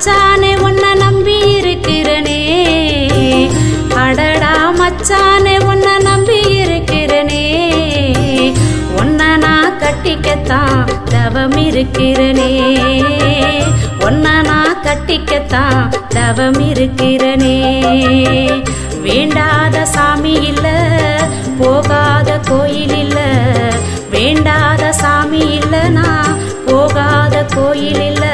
மச்சானே உன்னை நம்பி இருக்கிறனே, அடடா மச்சானே உன்னை நம்பி இருக்கிறனே, உன்னை நான் கட்டிக்கத்தான் தவம் இருக்கிறனே, உன்னை நான் கட்டிக்கத்தான் தவம் இருக்கிறனே. வேண்டாத சாமி இல்ல, போகாத கோயில் இல்ல, வேண்டாத சாமி இல்ல, நான் போகாத கோயில் இல்ல,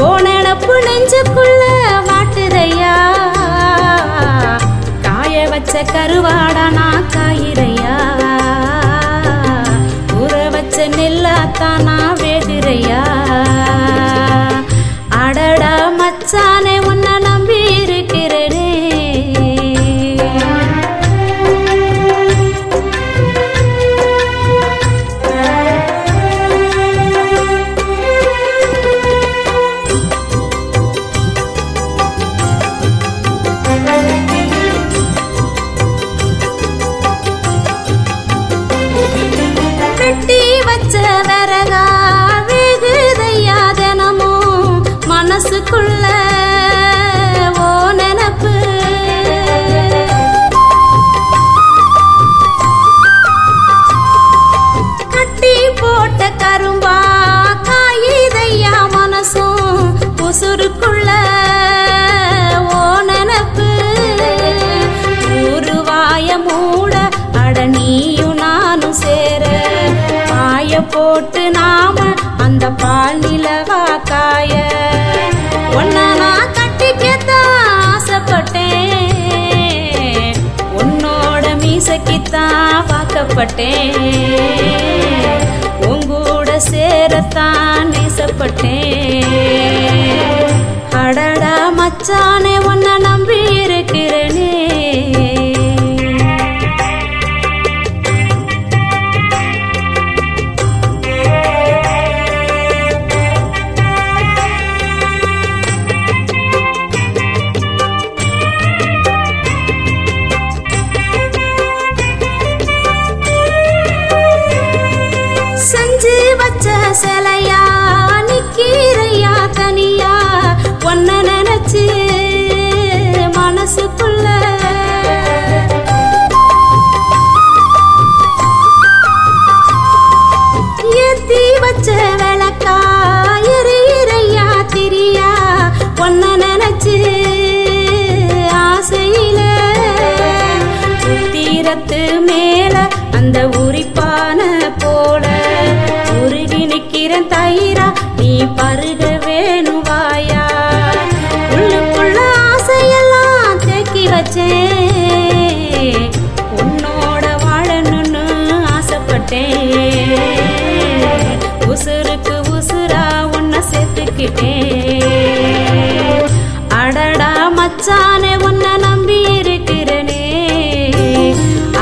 ஓ நினப்பு நெஞ்சுக்குள்ள வாட்டுதையா, காய வச்ச கருவாடா நான் காயிறையா, ஊற வச்ச நெல்லாத்தான் நான் வேகுறையா. அடடா மச்சானே உன்னை நம்பி இருக்கிறனே. வெட்டி வச்ச வரகா வேகுதையா தினமும் மனசுக்குள்ள ஓ நினப்பு, கட்டி போட்ட கரும்பா காயுதையா மனசும் உசுருக்குள்ள ஓ நினப்பு. ஊருவாய மூட அட நீயும் நானும் சேர, பாய போட்டு நாம அந்த பால் நிலவா காய, உன்னை நான் கட்டிக்கத்தான் ஆசைப்பட்டேன், உன்னோட மீசைக்குத்தான் பார்க்கப்பட்டேன், உங்கூட சேரத்தான் நேசப்பட்டேன். அடடா மச்சானே உன்னை நம்பி இருக்கிறனே. செஞ்சு வச்ச சிலையா நிக்கிறையா தனியா, ஒன்ன நினைச்சு மனசுக்குள்ள ஏத்தி வச்ச விளக்கா எரியிறையா திரியா, ஒன்ன நினைச்சு ஆசையில தீரத்து மேல அந்த உரிப்பான போல உருகி நிக்கிறேன் தயிரா, நீ பருக வேணுவாயா, உள்ளுக்குள்ள ஆசையெல்லாம் தேக்கி வச்சேன், உன்னோட வாழணும்னு ஆசைப்பட்டேன், உசுருக்கு உசுரா உன்னை சேர்த்துக்கிட்டேன். அடடா மச்சானே உன்னை நம்பி இருக்கிறனே,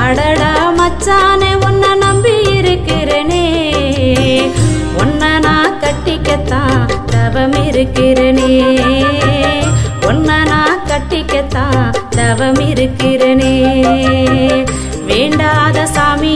அடடா மச்சானே உன்னை நம்பி இருக்கிறனே, உன்னை நான் கட்டிக்கத்தான் தவம் இருக்கிறனே, உன்னை நான் கட்டிக்கத்தான் தவம் இருக்கிறனே. வேண்டாத சாமி